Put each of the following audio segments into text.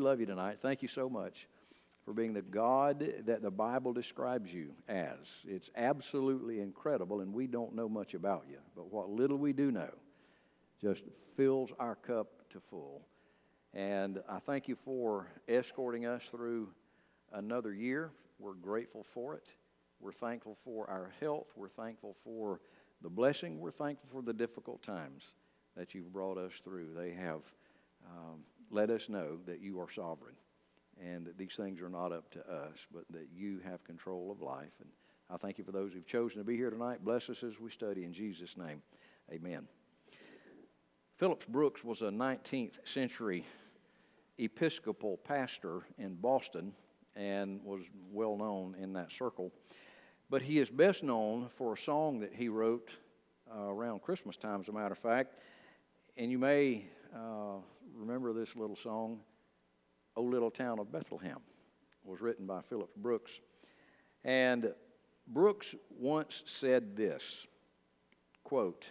love you tonight. Thank you so much for being the God that the Bible describes you as. It's absolutely incredible, and we don't know much about you. But what little we do know just fills our cup to full. And I thank you for escorting us through another year. We're grateful for it. We're thankful for our health. We're thankful for the blessing. We're thankful for the difficult times that you've brought us through. They have let us know that you are sovereign and that these things are not up to us, but that you have control of life. And I thank you for those who've chosen to be here tonight. Bless us as we study in Jesus' name. Amen. Phillips Brooks was a 19th century Episcopal pastor in Boston and was well known in that circle. But he is best known for a song that he wrote around Christmas time, as a matter of fact. And you may remember this little song, "O Little Town of Bethlehem," was written by Phillips Brooks. And Brooks once said this, quote,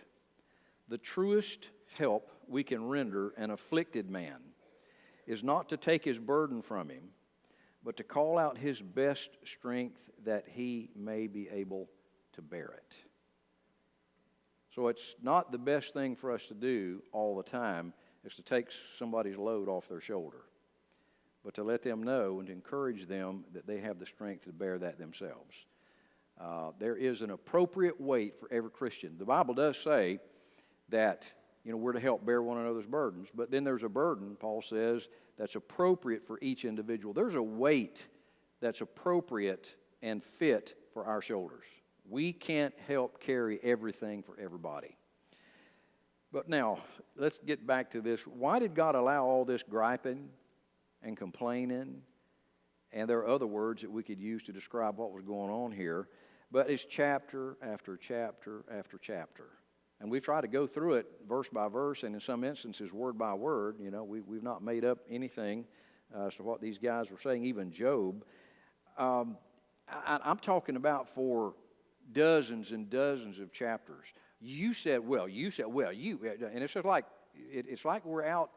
"The truest help we can render an afflicted man is not to take his burden from him, but to call out his best strength that he may be able to bear it." So it's not the best thing for us to do all the time is to take somebody's load off their shoulder, but to let them know and to encourage them that they have the strength to bear that themselves. There is an appropriate weight for every Christian. The Bible does say that we're to help bear one another's burdens, but then there's a burden, Paul says, that's appropriate for each individual. There's a weight that's appropriate and fit for our shoulders. We can't help carry everything for everybody. But now, let's get back to this. Why did God allow all this griping and complaining? And there are other words that we could use to describe what was going on here. But it's chapter after chapter after chapter. And we've tried to go through it verse by verse, and in some instances word by word. We've not made up anything as to what these guys were saying, even Job. I'm talking about for dozens and dozens of chapters. You said, and it's just like, it's like we're out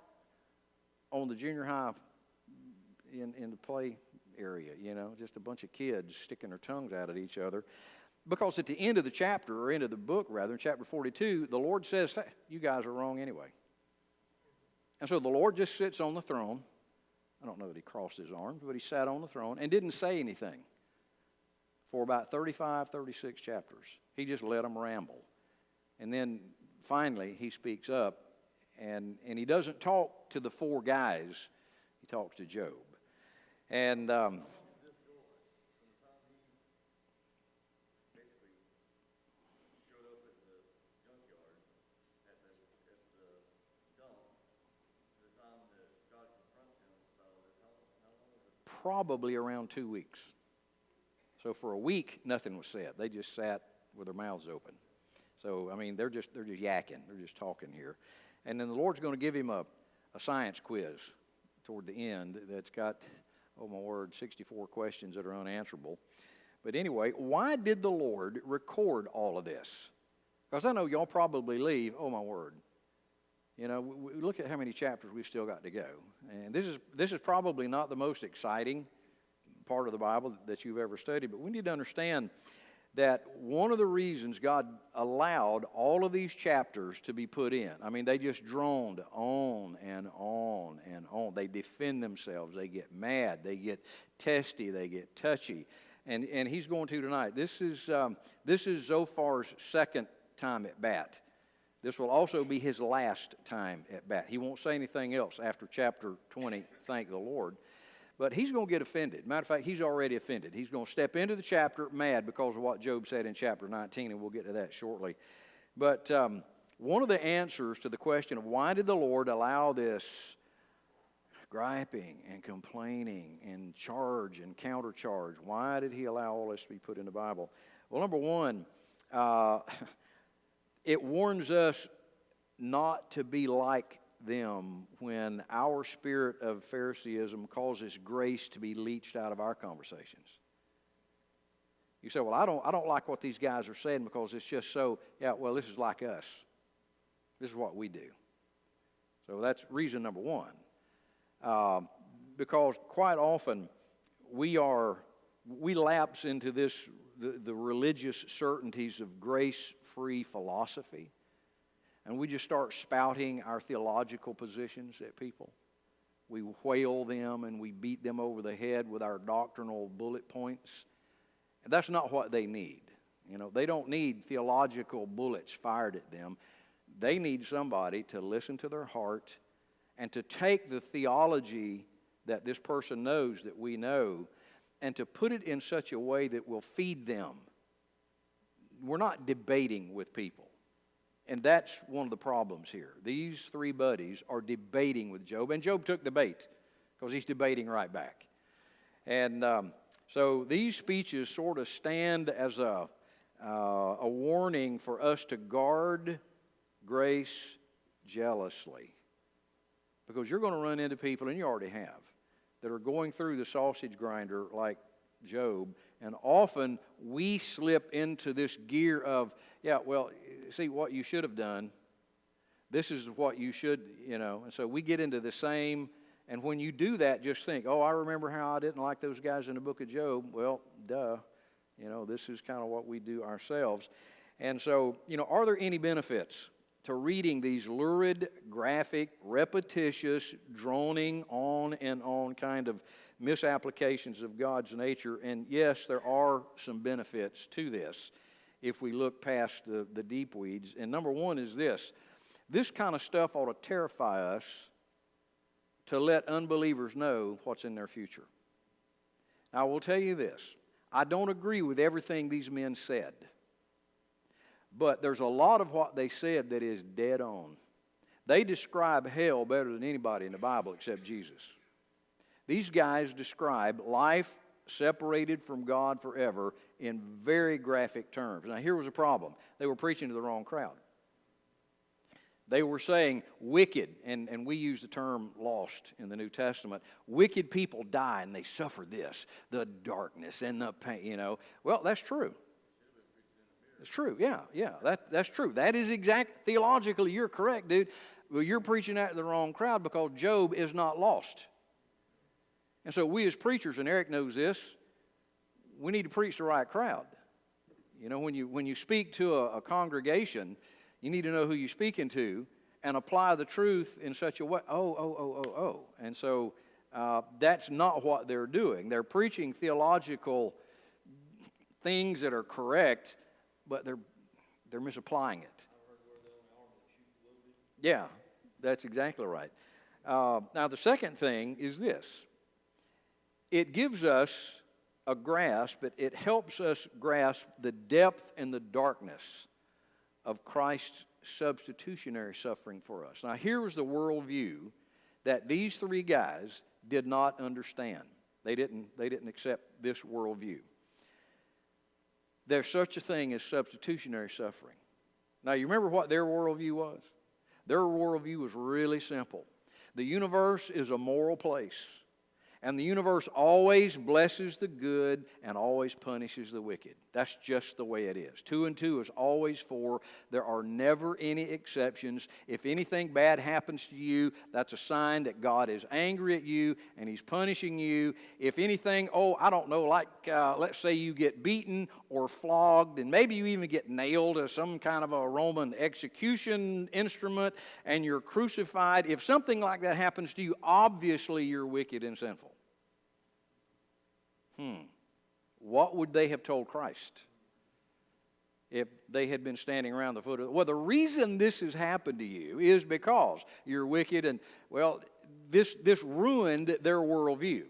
on the junior high in the play area, just a bunch of kids sticking their tongues out at each other. Because at the end of the chapter, or end of the book rather, in chapter 42, the Lord says, "Hey, you guys are wrong anyway." And so the Lord just sits on the throne. I don't know that he crossed his arms, but he sat on the throne and didn't say anything for about 35, 36 chapters. He just let them ramble. And then finally he speaks up, and he doesn't talk to the four guys. He talks to Job. And probably around 2 weeks. So for a week, nothing was said. They just sat with their mouths open. So, they're just yakking. They're just talking here. And then the Lord's going to give him a science quiz toward the end that's got, 64 questions that are unanswerable. But anyway, why did the Lord record all of this? Because I know y'all probably leave, we look at how many chapters we've still got to go. And this is probably not the most exciting part of the Bible that you've ever studied, but we need to understand that one of the reasons God allowed all of these chapters to be put in, they just droned on and on and on. They defend themselves. They get mad. They get testy. They get touchy. And he's going to tonight. This is Zophar's second time at bat. This will also be his last time at bat. He won't say anything else after chapter 20, thank the Lord. But he's going to get offended. Matter of fact, he's already offended. He's going to step into the chapter mad because of what Job said in chapter 19, and we'll get to that shortly. But one of the answers to the question of why did the Lord allow this griping and complaining and charge and countercharge, why did he allow all this to be put in the Bible? Well, number one, it warns us not to be like them when our spirit of Phariseeism causes grace to be leached out of our conversations. You say, well, I don't like what these guys are saying because it's just so, this is like us. This is what we do. So that's reason number one. because quite often we lapse into the religious certainties of grace-free philosophy, and we just start spouting our theological positions at people. We whale them and we beat them over the head with our doctrinal bullet points. And that's not what they need. They don't need theological bullets fired at them. They need somebody to listen to their heart and to take the theology that this person knows that we know and to put it in such a way that will feed them. We're not debating with people. And that's one of the problems here. These three buddies are debating with Job, and Job took the bait because he's debating right back. And so these speeches sort of stand as a warning for us to guard grace jealously, because you're going to run into people, and you already have, that are going through the sausage grinder like Job, and often we slip into this gear of, see what you should have done. This is what you should, and so we get into the same, and when you do that, just think, I remember how I didn't like those guys in the book of Job. Well, duh. This is kind of what we do ourselves. And so, are there any benefits to reading these lurid, graphic, repetitious, droning on and on kind of misapplications of God's nature? And yes, there are some benefits to this if we look past the deep weeds. And number one is this kind of stuff ought to terrify us to let unbelievers know what's in their future. Now, I will tell you this. I don't agree with everything these men said, but there's a lot of what they said that is dead on. They describe hell better than anybody in the Bible except Jesus. These guys describe life separated from God forever in very graphic terms. Now, here was a problem. They were preaching to the wrong crowd. They were saying wicked, and we use the term lost in the New Testament. Wicked people die and they suffer this, the darkness and the pain, Well, that's true. It's true, yeah, that's true. That is exact. Theologically, you're correct, dude. Well, you're preaching that to the wrong crowd because Job is not lost. And so we as preachers, and Eric knows this, we need to preach the right crowd. When you speak to a congregation, you need to know who you're speaking to and apply the truth in such a way. And so that's not what they're doing. They're preaching theological things that are correct, but they're misapplying it. Yeah, that's exactly right. Now, the second thing is this. It gives us a grasp, it helps us grasp the depth and the darkness of Christ's substitutionary suffering for us. Now, here was the worldview that these three guys did not understand. They didn't accept this worldview. There's such a thing as substitutionary suffering. Now, you remember what their worldview was? Their worldview was really simple. The universe is a moral place, and the universe always blesses the good and always punishes the wicked. That's just the way it is. 2 and 2 is always 4. There are never any exceptions. If anything bad happens to you, that's a sign that God is angry at you and He's punishing you. If anything, let's say you get beaten or flogged, and maybe you even get nailed to some kind of a Roman execution instrument and you're crucified. If something like that happens to you, obviously you're wicked and sinful. What would they have told Christ if they had been standing around the foot of the reason this has happened to you is because you're wicked, and this ruined their worldview,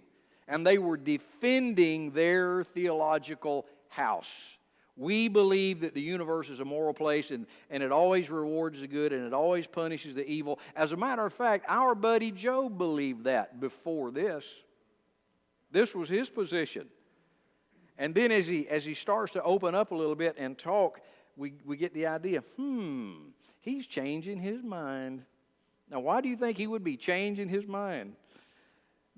and they were defending their theological house. We believe that the universe is a moral place, and it always rewards the good and it always punishes the evil. As a matter of fact, our buddy Job believed that before this. This was his position. And then as he starts to open up a little bit and talk, we get the idea, he's changing his mind. Now, why do you think he would be changing his mind?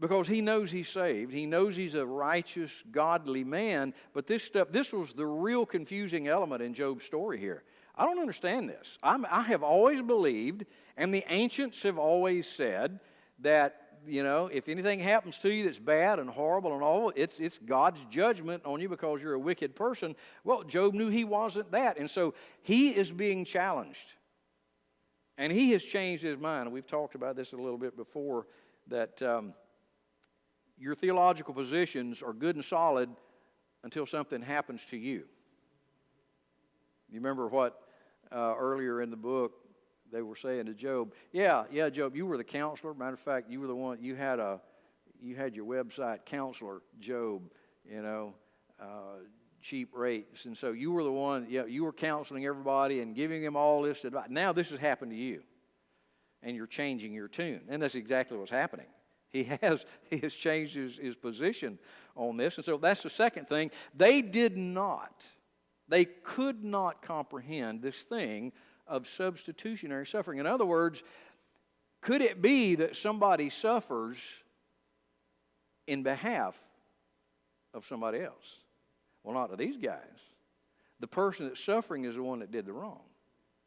Because he knows he's saved. He knows he's a righteous, godly man. But this was the real confusing element in Job's story here. I don't understand this. I have always believed, and the ancients have always said, that if anything happens to you that's bad and horrible and all, it's God's judgment on you because you're a wicked person. Well, Job knew he wasn't that, and so he is being challenged. And he has changed his mind. We've talked about this a little bit before, that your theological positions are good and solid until something happens to you. You remember what earlier in the book they were saying to Job? Yeah, Job, you were the counselor. Matter of fact, you were the one. You had your website, Counselor Job. Cheap rates, and so you were the one. You were counseling everybody and giving them all this advice. Now this has happened to you, and you're changing your tune, and that's exactly what's happening. He has changed his position on this, and so that's the second thing. They could not comprehend this thing of substitutionary suffering. In other words, could it be that somebody suffers in behalf of somebody else? Well, not to these guys. The person that's suffering is the one that did the wrong.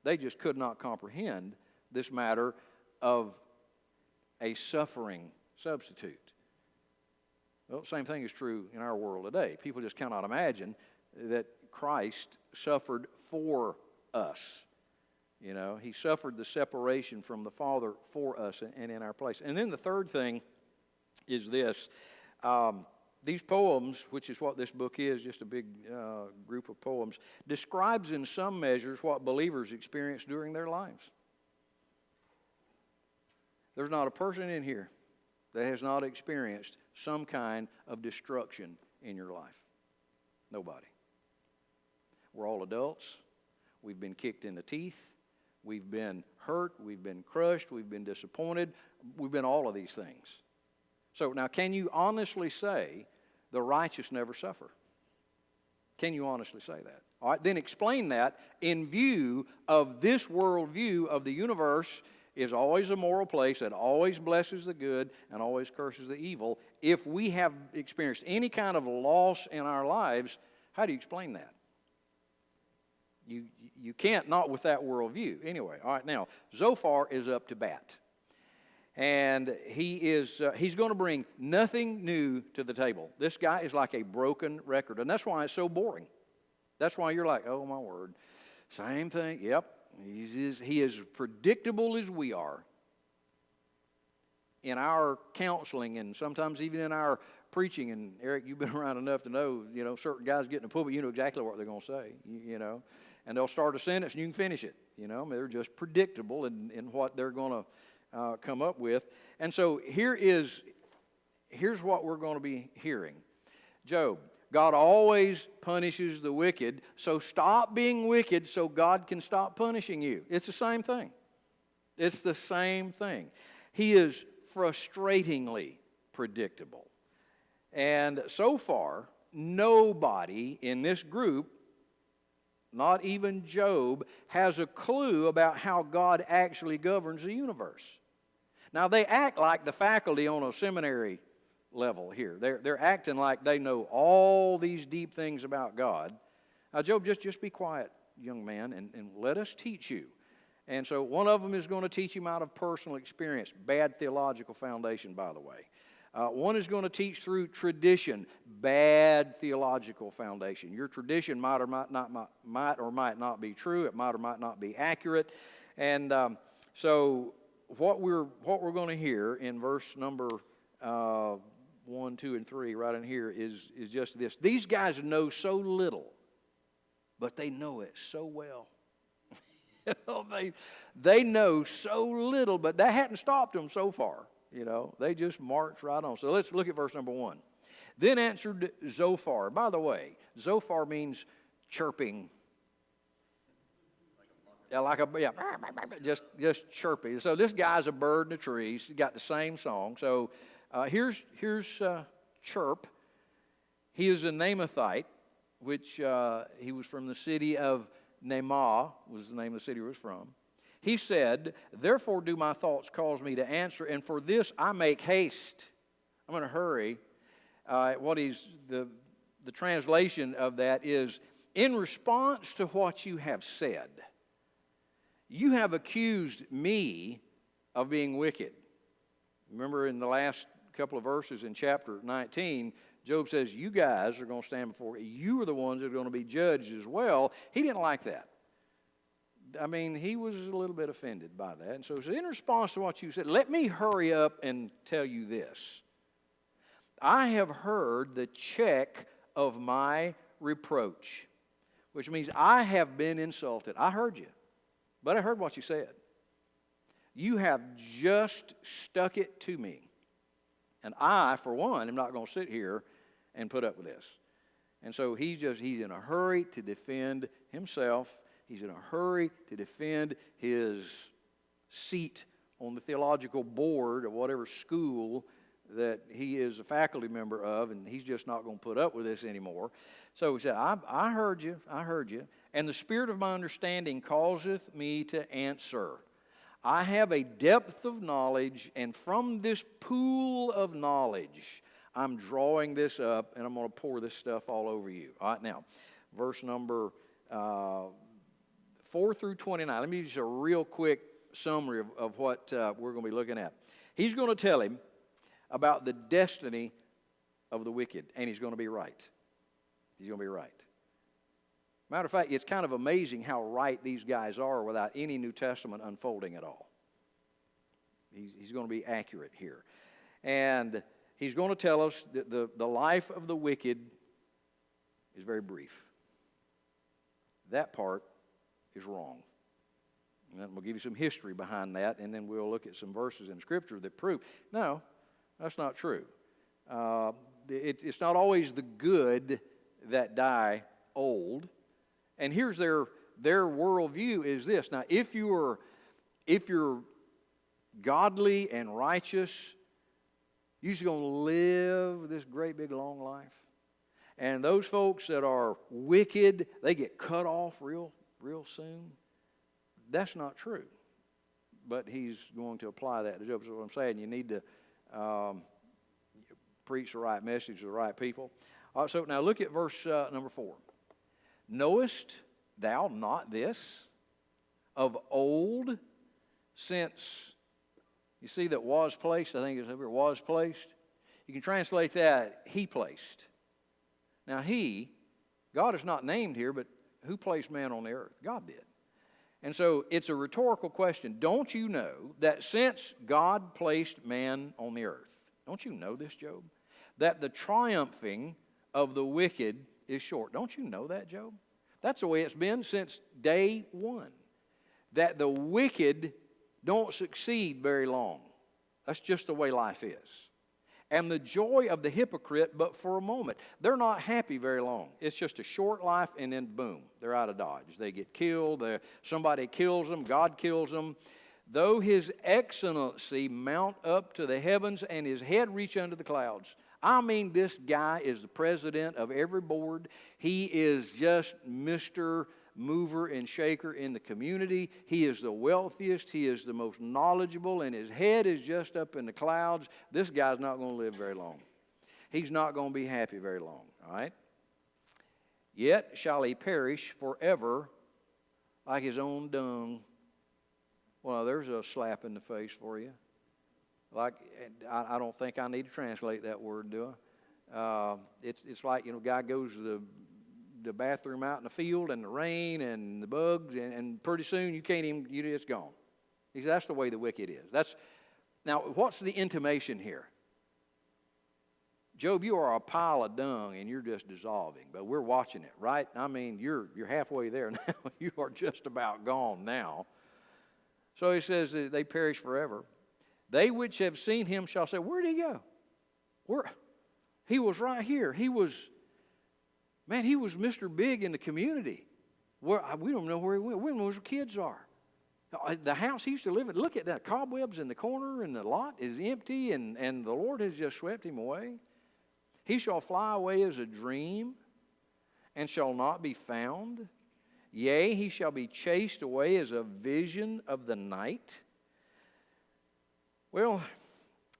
They just could not comprehend this matter of a suffering substitute. Well, the same thing is true in our world today. People just cannot imagine that Christ suffered for us. He suffered the separation from the Father for us and in our place. And then the third thing is this. These poems, which is what this book is, just a big group of poems, describes in some measures what believers experience during their lives. There's not a person in here that has not experienced some kind of destruction in your life. Nobody. We're all adults. We've been kicked in the teeth. We've been hurt. We've been crushed. We've been disappointed. We've been all of these things. So now, can you honestly say the righteous never suffer? Can you honestly say that? All right, then explain that in view of this worldview of the universe is always a moral place that always blesses the good and always curses the evil. If we have experienced any kind of loss in our lives, how do you explain that? You can't, not with that worldview. Anyway, all right, now, Zophar is up to bat. And he's going to bring nothing new to the table. This guy is like a broken record. And that's why it's so boring. That's why you're like, oh, my word. Same thing. Yep. He is predictable as we are. In our counseling and sometimes even in our preaching, and Eric, you've been around enough to know, certain guys get in the pulpit, you know exactly what they're going to say, And they'll start a sentence and you can finish it. They're just predictable in what they're going to come up with. And so here's what we're going to be hearing. Job, God always punishes the wicked, so stop being wicked so God can stop punishing you. It's the same thing. It's the same thing. He is frustratingly predictable. And so far, nobody in this group, not even Job, has a clue about how God actually governs the universe. Now, they act like the faculty on a seminary level here. They're acting like they know all these deep things about God. Now, Job, just be quiet, young man, and let us teach you. And so one of them is going to teach him out of personal experience. Bad theological foundation, by the way. One is going to teach through tradition. Bad theological foundation. Your tradition might or might not be true. It might or might not be accurate. And so what we're going to hear in verse number 1, 2, and 3, right in here, is just this. These guys know so little, but they know it so well. They know so little, but that hadn't stopped them so far. They just march right on. So let's look at verse number 1. Then answered Zophar. By the way, Zophar means chirping. Just chirping. So this guy's a bird in the trees. He's got the same song. So here's chirp. He is a Namathite, which he was from the city of Naamah, was the name of the city he was from. He said, therefore do my thoughts cause me to answer, and for this I make haste. I'm going to hurry. The translation of that is, in response to what you have said, you have accused me of being wicked. Remember in the last couple of verses in chapter 19, Job says, you guys are going to stand before, you are the ones that are going to be judged as well. He didn't like that. I mean, he was a little bit offended by that. And so in response to what you said, let me hurry up and tell you this. I have heard the check of my reproach, which means I have been insulted. I heard you, but I heard what you said. You have just stuck it to me. And I, for one, am not going to sit here and put up with this. And so he's in a hurry to defend himself. He's in a hurry to defend his seat on the theological board of whatever school that he is a faculty member of, and he's just not going to put up with this anymore. So he said, I heard you, and the spirit of my understanding causeth me to answer. I have a depth of knowledge, and from this pool of knowledge, I'm drawing this up, and I'm going to pour this stuff all over you. All right, now, verse number 4 through 29. Let me give you a real quick summary of what we're going to be looking at. He's going to tell him about the destiny of the wicked, and he's going to be right. He's going to be right. Matter of fact, it's kind of amazing how right these guys are without any New Testament unfolding at all. He's going to be accurate here. And he's going to tell us that the life of the wicked is very brief. That part is wrong. And we'll give you some history behind that, and then we'll look at some verses in Scripture that prove, no, that's not true. It's not always the good that die old. And here's their worldview is this. Now, if you're godly and righteous, you're just going to live this great big long life. And those folks that are wicked, they get cut off real soon. That's not true. But he's going to apply that to Job. So what I'm saying, you need to preach the right message to the right people. All right, so now look at verse number 4. Knowest thou not this? Of old, since, you see that was placed, I think it's over, was placed. You can translate that, he placed. Now God is not named here, but who placed man on the earth? God did. And so it's a rhetorical question. Don't you know that since God placed man on the earth, don't you know this, Job? That the triumphing of the wicked is short. Don't you know that, Job? That's the way it's been since day one. That the wicked don't succeed very long. That's just the way life is. And the joy of the hypocrite, but for a moment. They're not happy very long. It's just a short life, and then boom, they're out of Dodge. They get killed. Somebody kills them. God kills them. Though his excellency mount up to the heavens and his head reach unto the clouds. I mean, this guy is the president of every board. He is just Mr. Mover and shaker in the community. He is the wealthiest. He is the most knowledgeable, and his head is just up in the clouds. This guy's not going to live very long. He's not going to be happy very long, all right? Yet shall he perish forever like his own dung. Well, there's a slap in the face for you. Like, I don't think I need to translate that word, do I? It's like, a guy goes to the bathroom out in the field and the rain and the bugs, and pretty soon you can't even, it's gone. He said, that's the way the wicked is. Now, what's the intimation here? Job, you are a pile of dung and you're just dissolving, but we're watching it, right? I mean, you're halfway there now. You are just about gone now. So he says that they perish forever. They which have seen him shall say, where'd he go? He was right here. He was Mr. Big in the community. We don't know where he went. We don't know where his kids are. The house he used to live in, look at that. Cobwebs in the corner, and the lot is empty, and the Lord has just swept him away. He shall fly away as a dream, and shall not be found. Yea, he shall be chased away as a vision of the night. Well,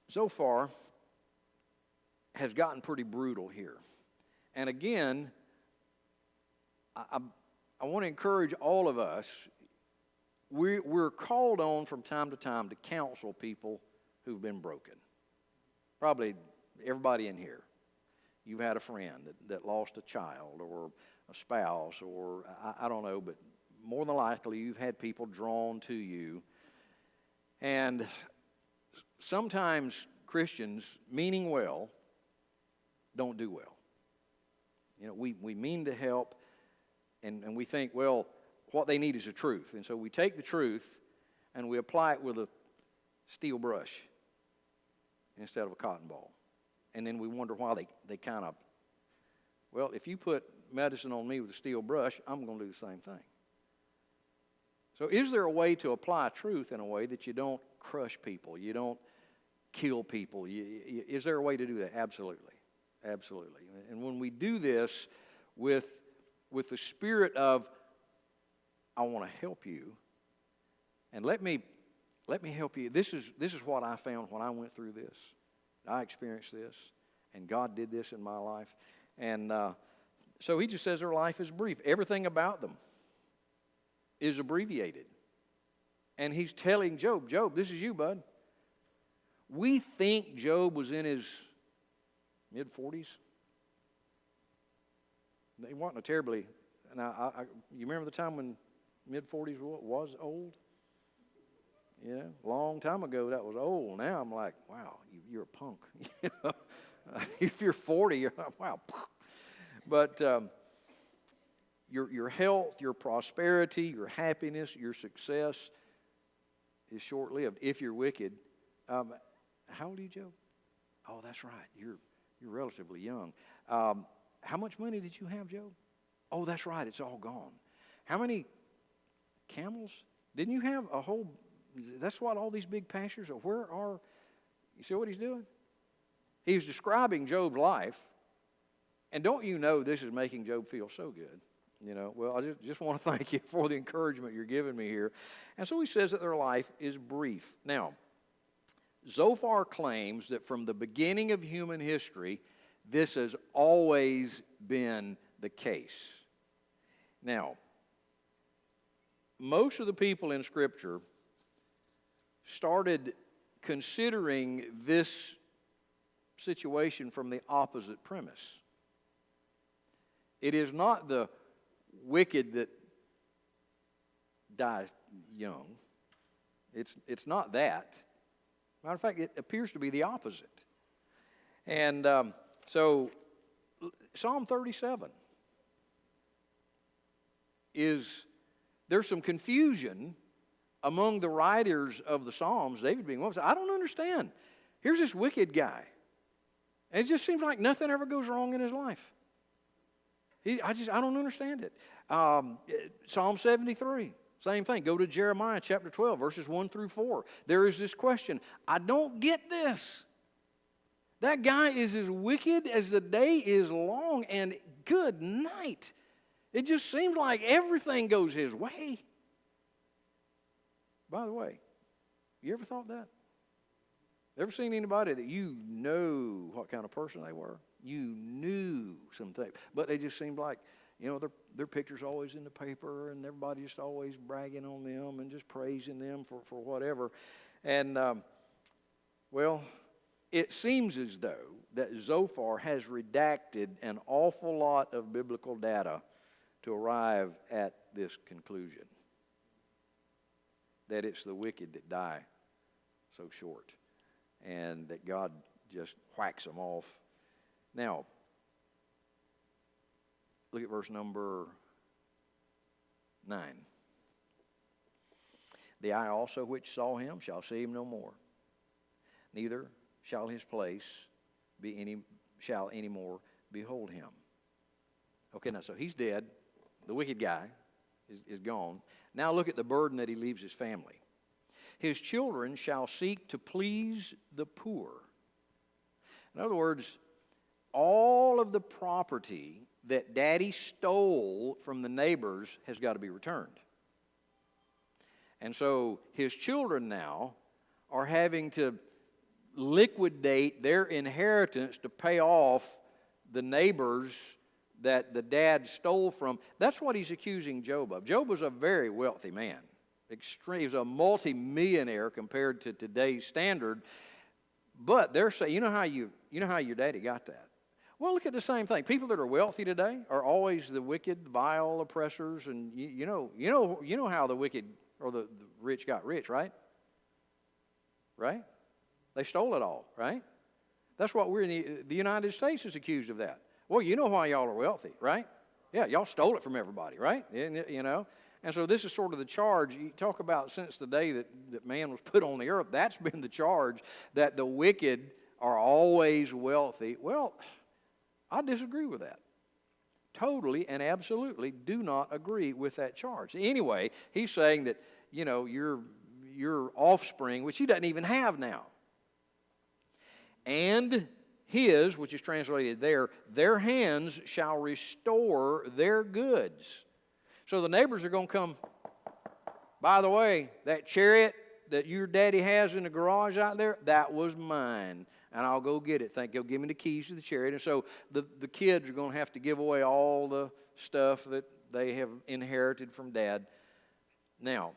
so far has gotten pretty brutal here. And again, I want to encourage all of us. We're called on from time to time to counsel people who've been broken. Probably everybody in here, you've had a friend that lost a child or a spouse or I don't know, but more than likely you've had people drawn to you. And sometimes Christians, meaning well, don't do well. You know, we mean to help, and we think, well, what they need is the truth. And so we take the truth and we apply it with a steel brush instead of a cotton ball. And then we wonder why they kind of, well, if you put medicine on me with a steel brush, I'm going to do the same thing. So is there a way to apply truth in a way that you don't crush people, you don't kill people? Is there a way to do that? Absolutely. Absolutely. And when we do this with the spirit of, I want to help you, and let me help you. This is what I found when I went through this. I experienced this, and God did this in my life. And so he just says their life is brief. Everything about them is abbreviated. And he's telling Job, this is you, bud. We think Job was in his mid-40s. He wasn't a terribly, now you remember the time when mid-40s was old? Yeah, a long time ago that was old. Now I'm like, wow, you're a punk. If you're 40, you're like, wow. But your health, your prosperity, your happiness, your success is short-lived if you're wicked. How old are you, Joe? Oh, that's right. You're relatively young. How much money did you have, Joe? Oh, that's right. It's all gone. How many camels? Didn't you have a whole? That's what all these big pastures are. Where are? You see what he's doing? He's describing Job's life, and don't you know this is making Job feel so good? You know, well, I just want to thank you for the encouragement you're giving me here. And so he says that their life is brief. Now, Zophar claims that from the beginning of human history, this has always been the case. Now, most of the people in Scripture started considering this situation from the opposite premise. It is not the wicked that dies young. It's not that. Matter of fact, it appears to be the opposite. And so Psalm 37 there's some confusion among the writers of the Psalms, David being one. I don't understand. Here's this wicked guy. And it just seems like nothing ever goes wrong in his life. I don't understand it. Psalm 73, same thing. Go to Jeremiah chapter 12, verses 1 through 4. There is this question. I don't get this. That guy is as wicked as the day is long, and good night. It just seems like everything goes his way. By the way, you ever thought that? Ever seen anybody that you know what kind of person they were? You knew something, but they just seemed like, you know, their picture's always in the paper, and everybody just always bragging on them and just praising them for whatever. And, well, it seems as though that Zophar has redacted an awful lot of biblical data to arrive at this conclusion, that it's the wicked that die so short, and that God just whacks them off. Now, look at verse number 9. The eye also which saw him shall see him no more, neither shall his place shall any more behold him. Okay, now so he's dead. The wicked guy is gone. Now look at the burden that he leaves his family. His children shall seek to please the poor. In other words, all of the property that daddy stole from the neighbors has got to be returned. And so his children now are having to liquidate their inheritance to pay off the neighbors that the dad stole from. That's what he's accusing Job of. Job was a very wealthy man. He was a multi-millionaire compared to today's standard. But they're saying, you know how your daddy got that? Well, look at the same thing. People that are wealthy today are always the wicked, vile oppressors, and you know how the wicked or the rich got rich, right? Right? They stole it all, right? That's what we're in the United States is accused of that. Well, you know why y'all are wealthy, right? Yeah, y'all stole it from everybody, right? You know? And so this is sort of the charge. You talk about since the day that man was put on the earth, that's been the charge, that the wicked are always wealthy. Well, I disagree with that. Totally and absolutely do not agree with that charge. Anyway, he's saying that, your offspring, which he doesn't even have now, and his, which is translated there, their hands shall restore their goods. So the neighbors are going to come, by the way, that chariot that your daddy has in the garage out there, that was mine. And I'll go get it. He'll give me the keys to the chariot. And so the kids are going to have to give away all the stuff that they have inherited from Dad. Now,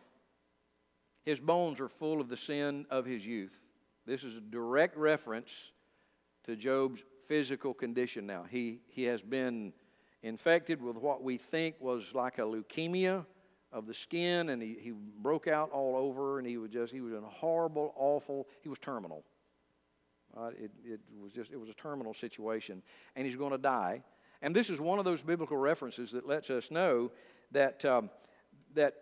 his bones are full of the sin of his youth. This is a direct reference to Job's physical condition now. He has been infected with what we think was like a leukemia of the skin, and he broke out all over, and he was in a horrible, awful, he was terminal. It was a terminal situation, and he's going to die. And this is one of those biblical references that lets us know that that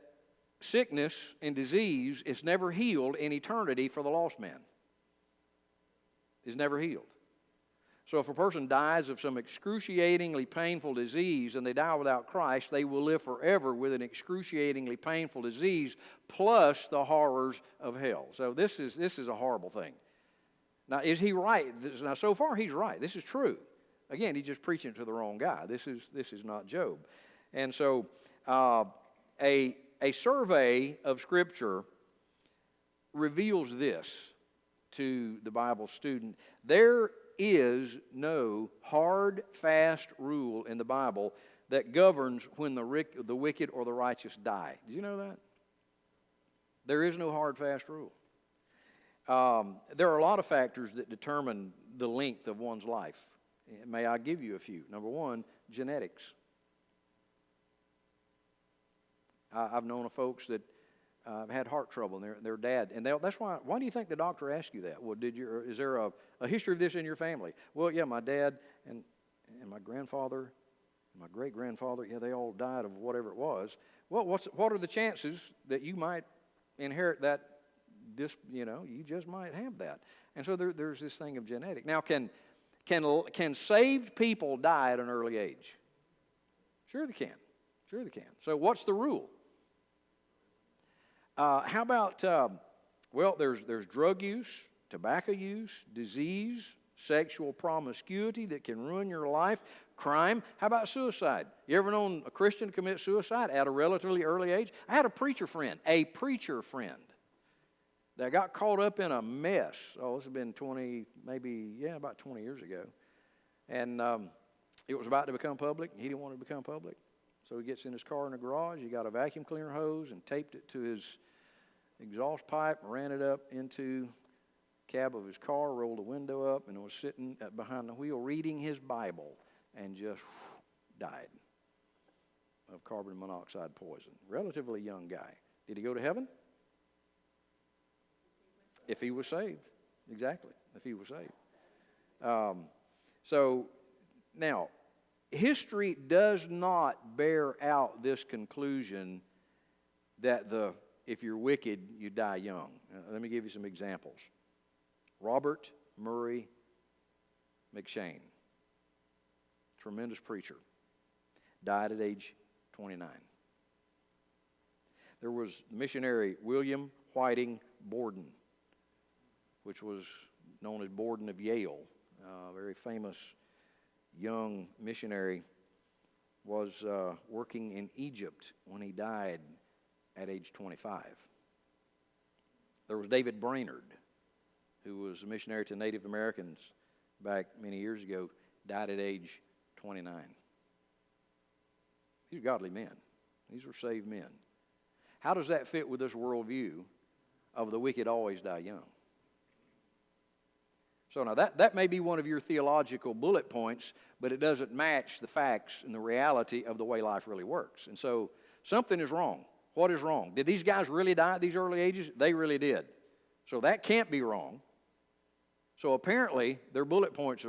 sickness and disease is never healed in eternity for the lost man. Is never healed. So if a person dies of some excruciatingly painful disease and they die without Christ, they will live forever with an excruciatingly painful disease plus the horrors of hell. So this is a horrible thing. Now, is he right? Now, so far he's right. This is true. Again, he's just preaching to the wrong guy. This is not Job. And so a survey of Scripture reveals this to the Bible student. There is no hard, fast rule in the Bible that governs when the wicked or the righteous die. Did you know that? There is no hard, fast rule. There are a lot of factors that determine the length of one's life. May I give you a few? Number one, genetics. I've known of folks that had heart trouble, and their dad, and that's why do you think the doctor asked you that? Well, is there a history of this in your family? Well, yeah, my dad and my grandfather, and my great-grandfather, yeah, they all died of whatever it was. Well, what are the chances that you might inherit that? You just might have that. And so there's this thing of genetic. Now, can saved people die at an early age? Sure they can. Sure they can. So what's the rule? How about, there's drug use, tobacco use, disease, sexual promiscuity that can ruin your life, crime. How about suicide? You ever known a Christian commit suicide at a relatively early age? I had a preacher friend that got caught up in a mess. Oh, this has been about 20 years ago. And it was about to become public. He didn't want it to become public. So he gets in his car in the garage. He got a vacuum cleaner hose and taped it to his exhaust pipe, ran it up into the cab of his car, rolled the window up, and was sitting behind the wheel reading his Bible and just died of carbon monoxide poison. Relatively young guy. Did he go to heaven? If he was saved. Exactly. If he was saved. So now, history does not bear out this conclusion that if you're wicked, you die young. Let me give you some examples. Robert Murray McShane, tremendous preacher, died at age 29. There was missionary William Whiting Borden, which was known as Borden of Yale, a very famous young missionary, was working in Egypt when he died at age 25. There was David Brainerd, who was a missionary to Native Americans back many years ago, died at age 29. These are godly men. These were saved men. How does that fit with this worldview of the wicked always die young? So now that may be one of your theological bullet points, but it doesn't match the facts and the reality of the way life really works. And so something is wrong. What is wrong? Did these guys really die at these early ages? They really did. So that can't be wrong. So apparently their bullet points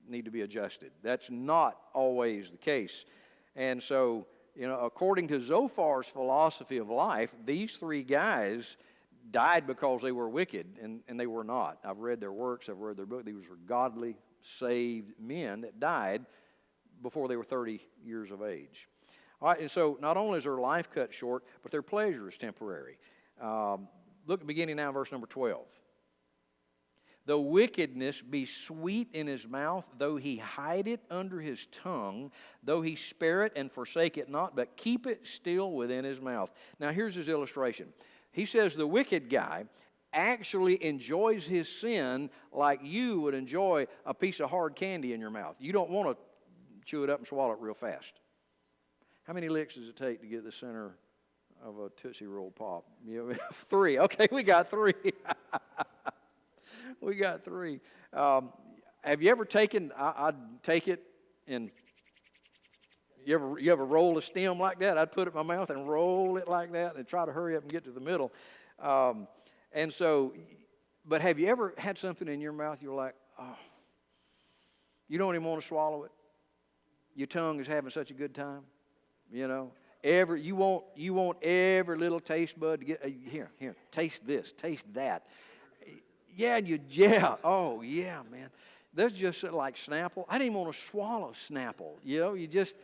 need to be adjusted. That's not always the case. And so, according to Zophar's philosophy of life, these three guys died because they were wicked, and they were not. I've read their works, I've read their book. These were godly, saved men that died before they were 30 years of age. All right, and so not only is their life cut short, but their pleasure is temporary. Look beginning now in verse number 12. Though wickedness be sweet in his mouth, though he hide it under his tongue, though he spare it and forsake it not, but keep it still within his mouth. Now here's his illustration. He says the wicked guy actually enjoys his sin like you would enjoy a piece of hard candy in your mouth. You don't want to chew it up and swallow it real fast. How many licks does it take to get the center of a Tootsie Roll Pop? 3. Okay, we got 3. We got 3. Have you ever taken, I'd take it and you ever roll a stem like that? I'd put it in my mouth and roll it like that and try to hurry up and get to the middle. And so, but have you ever had something in your mouth you're like, oh, you don't even want to swallow it? Your tongue is having such a good time, you want every little taste bud to get, here, taste this, taste that. Oh yeah, man. That's just like Snapple. I didn't even want to swallow Snapple. You just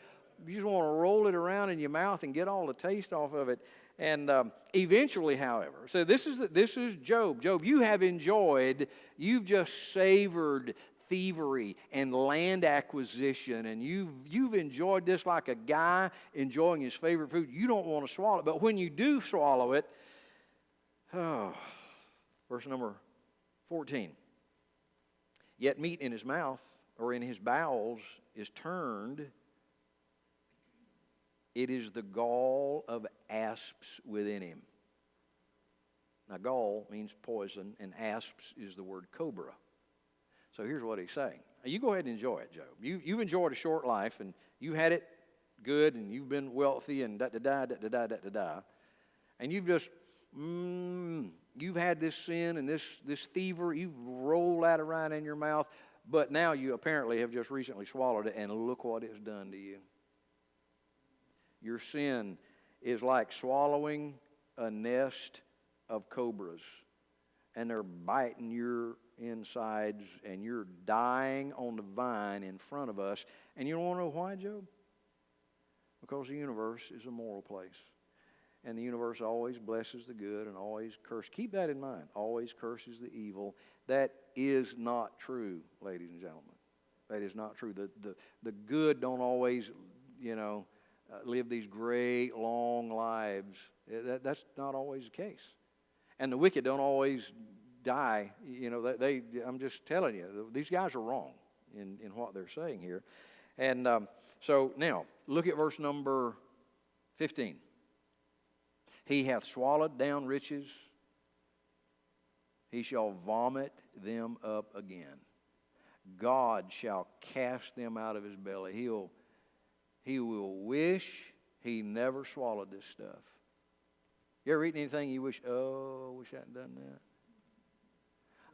want to roll it around in your mouth and get all the taste off of it. And eventually, however, so this is Job. Job, you've just savored thievery and land acquisition, and you've enjoyed this like a guy enjoying his favorite food. You don't want to swallow it, but when you do swallow it, verse number 14. Yet meat in his mouth or in his bowels is turned. It is the gall of asps within him. Now, gall means poison, and asps is the word cobra. So here's what he's saying. You go ahead and enjoy it, Job. You've enjoyed a short life, and you had it good, and you've been wealthy, and da-da-da. And you've just, you've had this sin and this thievery. You've rolled that around in your mouth, but now you apparently have just recently swallowed it, and look what it's done to you. Your sin is like swallowing a nest of cobras, and they're biting your insides, and you're dying on the vine in front of us. And you don't want to know why, Job? Because the universe is a moral place. And the universe always blesses the good and always curses. Keep that in mind. Always curses the evil. That is not true, ladies and gentlemen. That is not true. The good don't always, live these great, long lives. That's not always the case. And the wicked don't always die. I'm just telling you, these guys are wrong in what they're saying here. And so now, look at verse number 15. He hath swallowed down riches. He shall vomit them up again. God shall cast them out of his belly. He will wish he never swallowed this stuff. You ever eaten anything you wish I hadn't done that?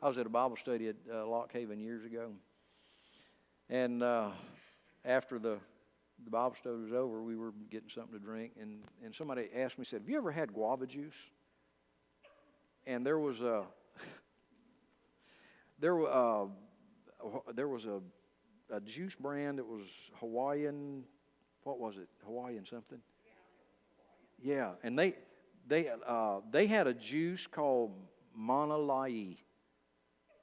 I was at a Bible study at Lock Haven years ago. And after the Bible study was over, we were getting something to drink. And somebody asked me, said, have you ever had guava juice? And there was a juice brand that was Hawaiian. What was it? Hawaiian something? Yeah, and they had a juice called Mauna Lai,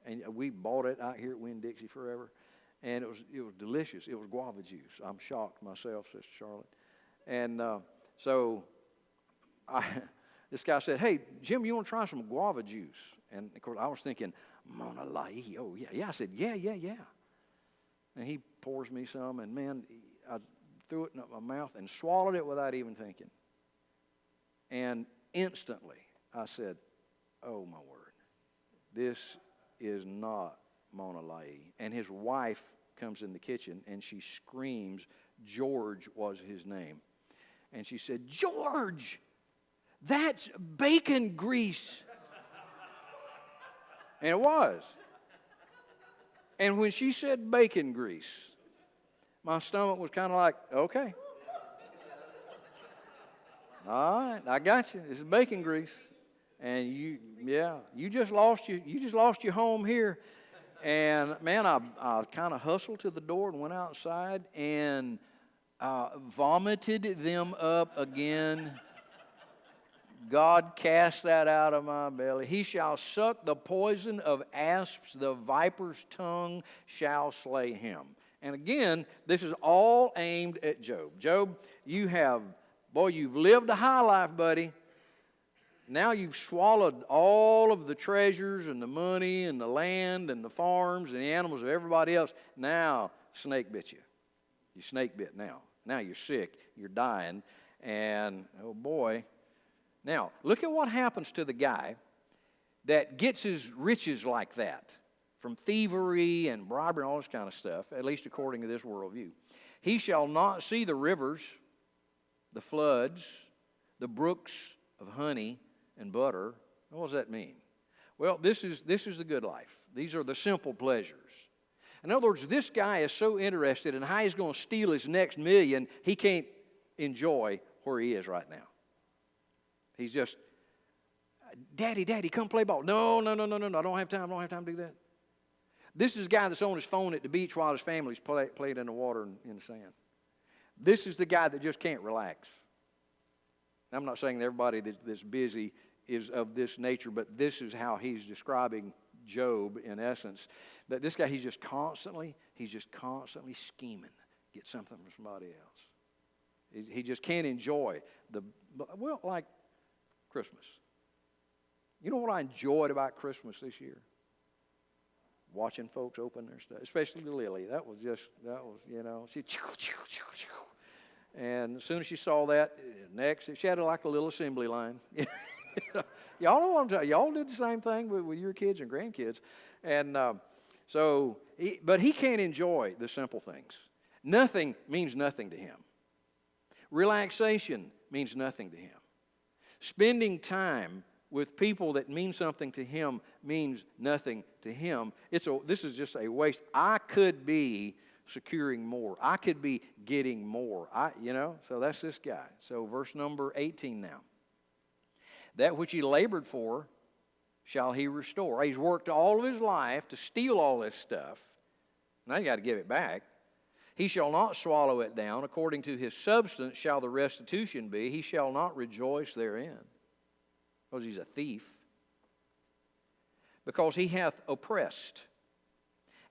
and we bought it out here at Winn-Dixie forever, and it was delicious. It was guava juice. I'm shocked myself, Sister Charlotte, and so this guy said, "Hey, Jim, you want to try some guava juice?" And of course, I was thinking Mauna Lai. Oh yeah. I said, yeah. And he pours me some, and man, I threw it in my mouth and swallowed it without even thinking. And instantly, I said, oh, my word, this is not Monalai. And his wife comes in the kitchen, and she screams, George was his name. And she said, George, that's bacon grease. And it was. And when she said bacon grease, my stomach was kind of like, okay. All right, I got you. This is bacon grease. And you just lost your home here. And man, I kind of hustled to the door and went outside and vomited them up again. God cast that out of my belly. He shall suck the poison of asps, the viper's tongue shall slay him. And again, this is all aimed at Job. Job, you've lived a high life, buddy. Now you've swallowed all of the treasures and the money and the land and the farms and the animals of everybody else. Now, snake bit you. You snake bit now. Now you're sick. You're dying. And, oh boy. Now, look at what happens to the guy that gets his riches like that from thievery and bribery and all this kind of stuff, at least according to this worldview. He shall not see the rivers, the floods, the brooks of honey and butter. What does that mean? Well, this is the good life. These are the simple pleasures. In other words, this guy is so interested in how he's going to steal his next million, he can't enjoy where he is right now. He's just, Daddy, come play ball. No, I don't have time to do that. This is the guy that's on his phone at the beach while his family's played in the water and in the sand. This is the guy that just can't relax. I'm not saying that everybody that's busy is of this nature, but this is how he's describing Job in essence. That this guy, he's just constantly scheming, get something from somebody else. He just can't enjoy like Christmas. You know what I enjoyed about Christmas this year? Watching folks open their stuff, especially Lily. That was, she, and as soon as she saw that, next, she had like a little assembly line. Y'all know what I'm talking. Y'all did the same thing with your kids and grandkids. And but he can't enjoy the simple things. Nothing means nothing to him. Relaxation means nothing to him. Spending time with people that mean something to him means nothing to him. This is just a waste. I could be securing more. I could be getting more. So that's this guy. So verse number 18 now. That which he labored for shall he restore. He's worked all of his life to steal all this stuff. Now you got to give it back. He shall not swallow it down. According to his substance shall the restitution be. He shall not rejoice therein. Because he's a thief. Because he hath oppressed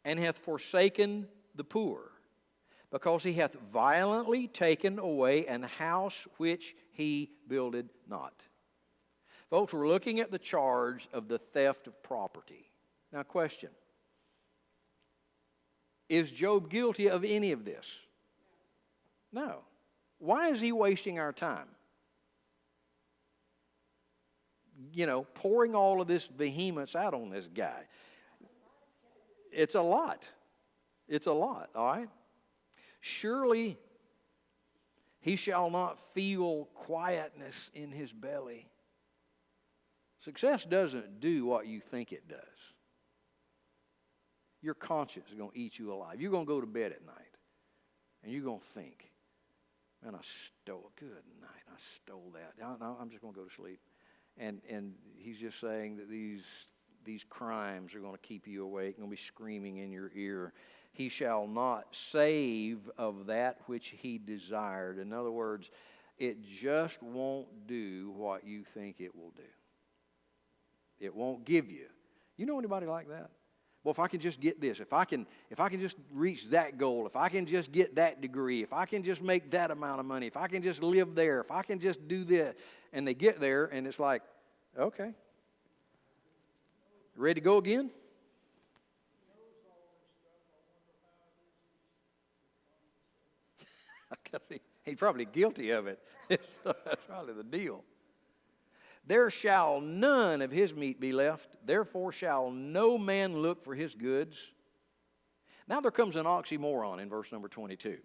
and hath forsaken the poor. Because he hath violently taken away an house which he builded not. Folks, we're looking at the charge of the theft of property. Now, question. Is Job guilty of any of this? No. Why is he wasting our time? Pouring all of this vehemence out on this guy. It's a lot. It's a lot, all right? Surely he shall not feel quietness in his belly. Success doesn't do what you think it does. Your conscience is going to eat you alive. You're going to go to bed at night, and you're going to think, man, I stole that. I'm just going to go to sleep. And he's just saying that these crimes are going to keep you awake, going to be screaming in your ear. He shall not save of that which he desired. In other words, it just won't do what you think it will do. It won't give you. You know anybody like that? Well, if I can just get this, if I can just reach that goal, if I can just get that degree, if I can just make that amount of money, if I can just live there, if I can just do this, and they get there, and it's like, okay, ready to go again? He's probably guilty of it. That's probably the deal. There shall none of his meat be left, therefore shall no man look for his goods. Now there comes an oxymoron in verse number 22.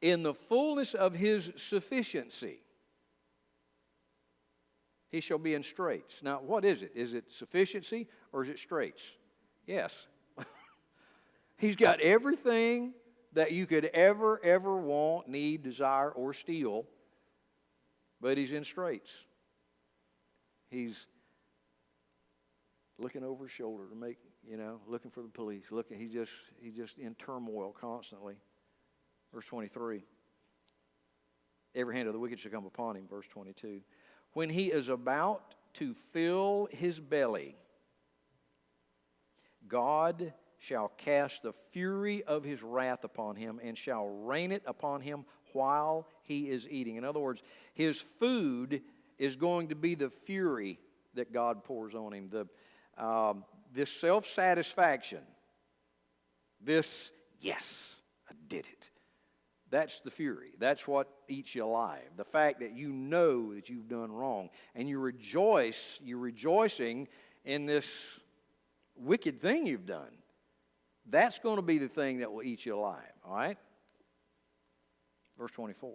In the fullness of his sufficiency, he shall be in straits. Now, what is it? Is it sufficiency or is it straits? Yes. He's got everything that you could ever want, need, desire, or steal, but he's in straits. He's looking over his shoulder to make, looking for the police. He's just in turmoil constantly. Verse 23. Every hand of the wicked shall come upon him. Verse 22. When he is about to fill his belly, God shall cast the fury of his wrath upon him and shall rain it upon him while he is eating. In other words, his food is going to be the fury that God pours on him. This self-satisfaction, this, yes, I did it. That's the fury. That's what eats you alive. The fact that you know that you've done wrong and you're rejoicing in this wicked thing you've done. That's going to be the thing that will eat you alive, all right? Verse 24.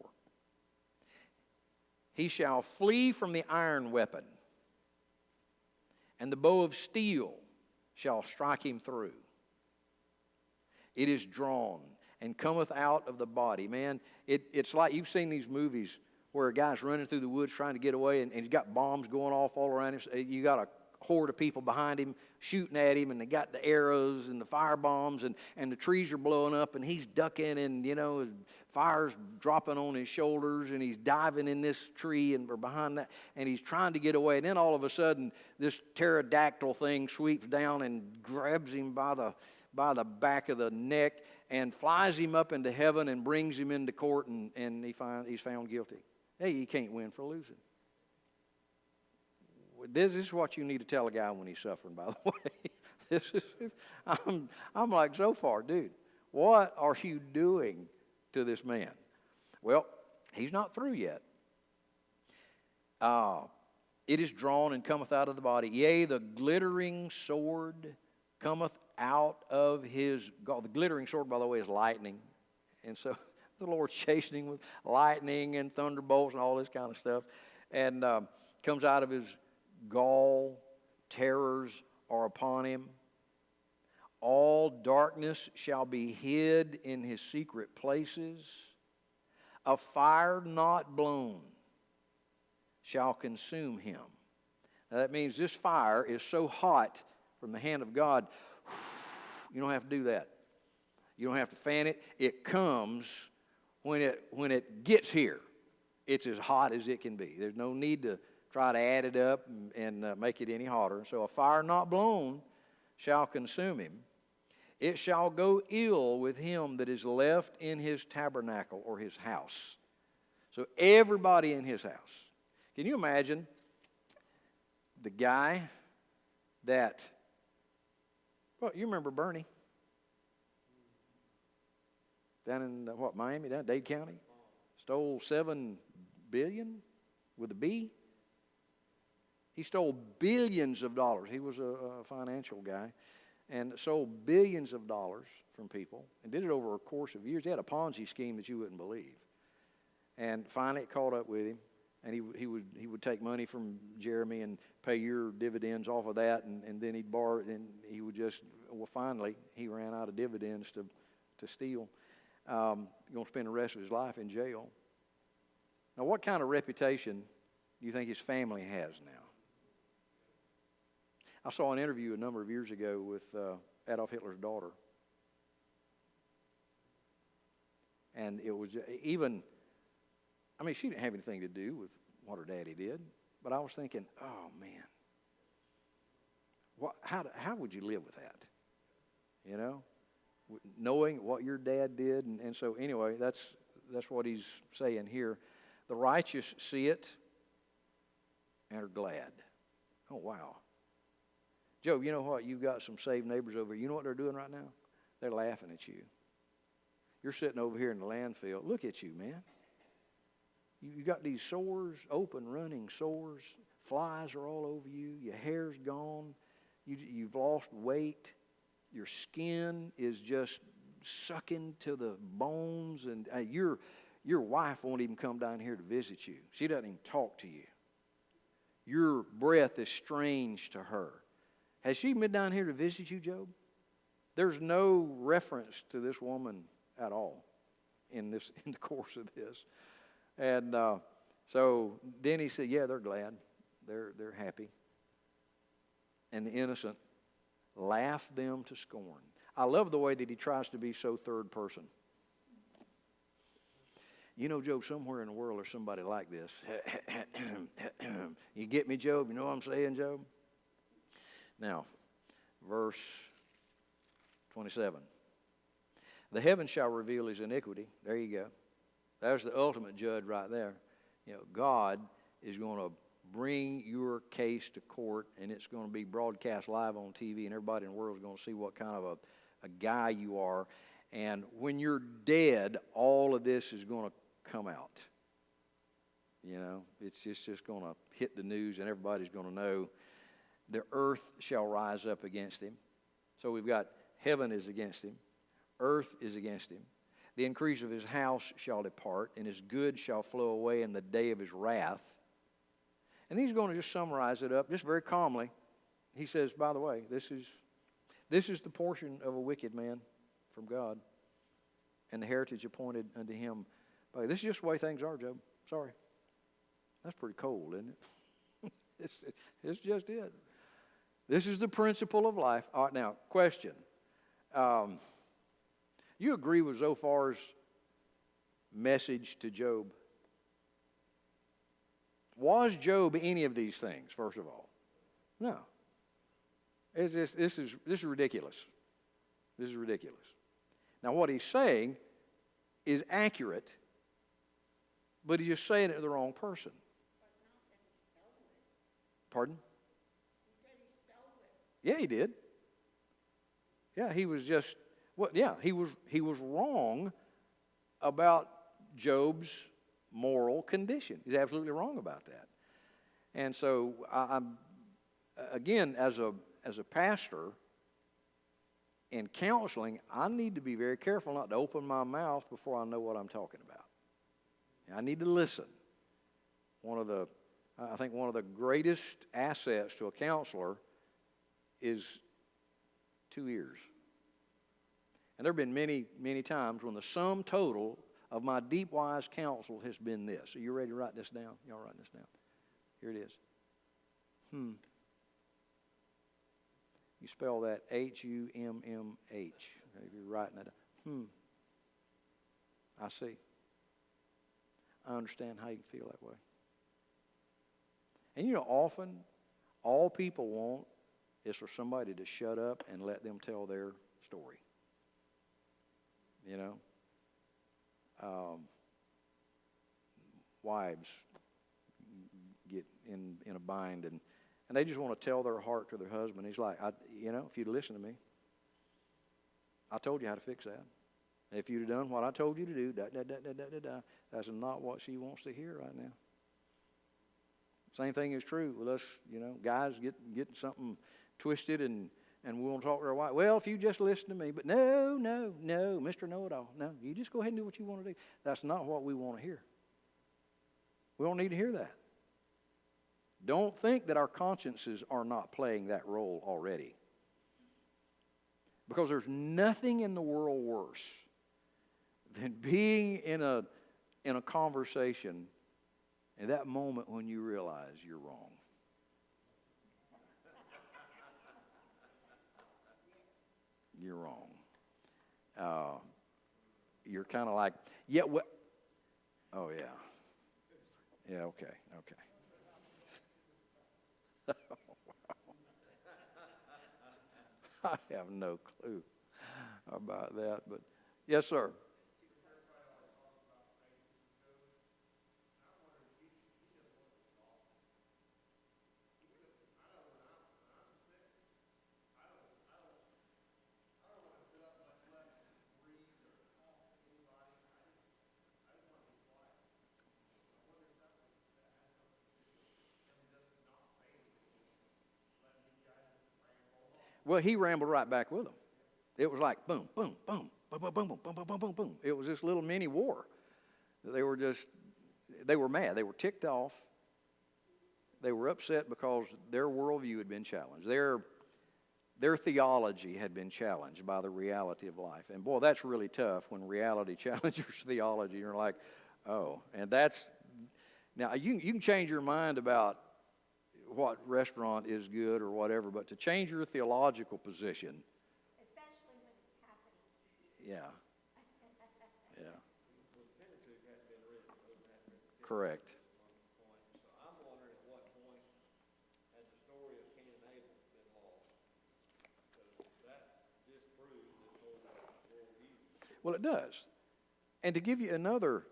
He shall flee from the iron weapon, and the bow of steel shall strike him through. It is drawn and cometh out of the body. Man, it's like you've seen these movies where a guy's running through the woods trying to get away, and he's got bombs going off all around him. You got a horde of people behind him shooting at him, and they got the arrows and the fire bombs, and the trees are blowing up, and he's ducking, and fire's dropping on his shoulders, and he's diving in this tree or behind that, and he's trying to get away. And then all of a sudden, this pterodactyl thing sweeps down and grabs him by the back of the neck and flies him up into heaven and brings him into court, and he's found guilty. Hey, you can't win for losing. This is what you need to tell a guy when he's suffering, by the way. I'm like, so far, dude, what are you doing to this man? Well, he's not through yet. It is drawn and cometh out of the body. Yea, the glittering sword cometh out of his God. The glittering sword, by the way, is lightning. And so the Lord's chastening with lightning and thunderbolts and all this kind of stuff. And comes out of his gall. Terrors are upon him. All darkness shall be hid in his secret places. A fire not blown shall consume him. Now that means this fire is so hot from the hand of God, you don't have to do that. You don't have to fan it. It comes when it gets here. It's as hot as it can be. There's no need to try to add it up and make it any hotter. So a fire not blown shall consume him. It shall go ill with him that is left in his tabernacle or his house. So everybody in his house. Can you imagine the guy that, well, you remember Bernie? Down in, Miami, down Dade County? Stole $7 billion with a B. He stole billions of dollars. He was a financial guy. And sold billions of dollars from people and did it over a course of years. He had a Ponzi scheme that you wouldn't believe. And finally it caught up with him, and he would take money from Jeremy and pay your dividends off of that, and then he'd borrow, and he would finally he ran out of dividends to steal. Going to spend the rest of his life in jail. Now, what kind of reputation do you think his family has now? I saw an interview a number of years ago with Adolf Hitler's daughter. And it was she didn't have anything to do with what her daddy did. But I was thinking, oh, man, how would you live with that? Knowing what your dad did. And so anyway, that's what he's saying here. The righteous see it and are glad. Oh, wow. Joe, you know what? You've got some saved neighbors over here. You know what they're doing right now? They're laughing at you. You're sitting over here in the landfill. Look at you, man. You got these sores, open, running sores, Flies are all over you. Your hair's gone. You've lost weight. Your skin is just sucking to the bones. And your wife won't even come down here to visit you. She doesn't even talk to you. Your breath is strange to her. Has she been down here to visit you, Job? There's no reference to this woman at all in the course of this. And so then he said, yeah, they're glad. They're happy. And the innocent laugh them to scorn. I love the way that he tries to be so third person. You know, Job, somewhere in the world there's somebody like this. You get me, Job? You know what I'm saying, Job? Now, verse 27. The heavens shall reveal his iniquity. There you go. There's the ultimate judge right there. You know, God is going to bring your case to court, and it's going to be broadcast live on TV, and everybody in the world is going to see what kind of a guy you are. And when you're dead, all of this is going to come out. You know, it's just going to hit the news, and everybody's going to know. The earth shall rise up against him. So we've got heaven is against him. Earth is against him. The increase of his house shall depart, and his goods shall flow away in the day of his wrath. And he's going to just summarize it up just very calmly. He says, by the way, this is the portion of a wicked man from God, and the heritage appointed unto him. But this is just the way things are, Job. Sorry. That's pretty cold, isn't it? It's just it. This is the principle of life. All right, now, question. You agree with Zophar's message to Job? Was Job any of these things, first of all? No. This is ridiculous. This is ridiculous. Now, what he's saying is accurate, but he's just saying it to the wrong person. Pardon? He said he stole it. Yeah, he did. Yeah, he was just, he was wrong about Job's moral condition. He's absolutely wrong about that. And so, I'm again, as a pastor in counseling, I need to be very careful not to open my mouth before I know what I'm talking about. I need to listen. I think one of the greatest assets to a counselor is 2 ears. And there have been many, many times when the sum total of my deep, wise counsel has been this. Are you ready to write this down? Y'all write this down. Here it is. You spell that Hummh. If you're writing that down. I see. I understand how you feel that way. And you know, often, all people want is for somebody to shut up and let them tell their story. You know? Wives get in a bind, and they just want to tell their heart to their husband. He's like, if you'd listen to me, I told you how to fix that. If you'd have done what I told you to do, that's not what she wants to hear right now. Same thing is true with us, guys getting something twisted and we want to talk to our wife. Well, if you just listen to me. But no, Mr. Know-It-All. No, you just go ahead and do what you want to do. That's not what we want to hear. We don't need to hear that. Don't think that our consciences are not playing that role already. Because there's nothing in the world worse than being in a conversation in that moment when you realize you're wrong. You're wrong. You're kind of like, oh, yeah. Yeah, okay. Oh, wow. I have no clue about that, but yes, sir. Well, he rambled right back with them. It was like boom, boom, boom, boom, boom, boom, boom, boom, boom, boom, boom, boom. It was this little mini war. They were mad. They were ticked off. They were upset because their worldview had been challenged. Their theology had been challenged by the reality of life. And boy, that's really tough when reality challenges your theology. You're like, oh, and now you can change your mind about what restaurant is good or whatever, but to change your theological position. Especially when it's happening. Yeah. Yeah. Correct. So I'm wondering at what point had the story of Cain and Abel been lost? Because that disproves this whole worldview. Well, it does. And to give you another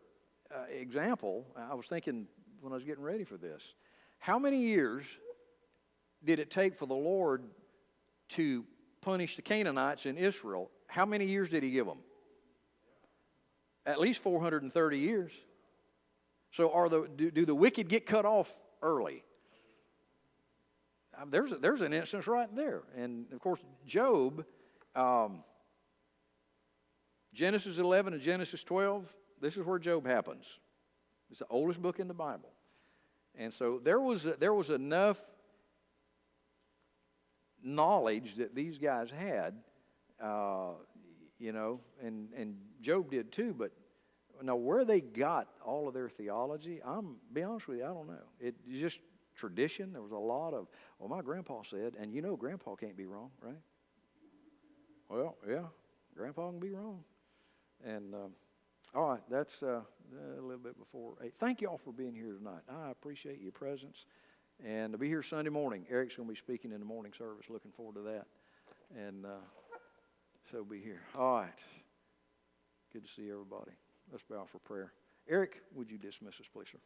example, I was thinking when I was getting ready for this, how many years did it take for the Lord to punish the Canaanites in Israel? How many years did he give them? At least 430 years. So do the wicked get cut off early? There's an instance right there. And, of course, Job, Genesis 11 and Genesis 12, this is where Job happens. It's the oldest book in the Bible. And so there was enough knowledge that these guys had, and Job did too, but now where they got all of their theology, be honest with you, I don't know. It's just tradition. There was a lot of, well, my grandpa said, and grandpa can't be wrong, right? Well, yeah, grandpa can be wrong. And all right, that's a little bit before 8. Thank you all for being here tonight. I appreciate your presence. And to be here Sunday morning. Eric's going to be speaking in the morning service. Looking forward to that. And so be here. All right. Good to see everybody. Let's bow for prayer. Eric, would you dismiss us, please, sir?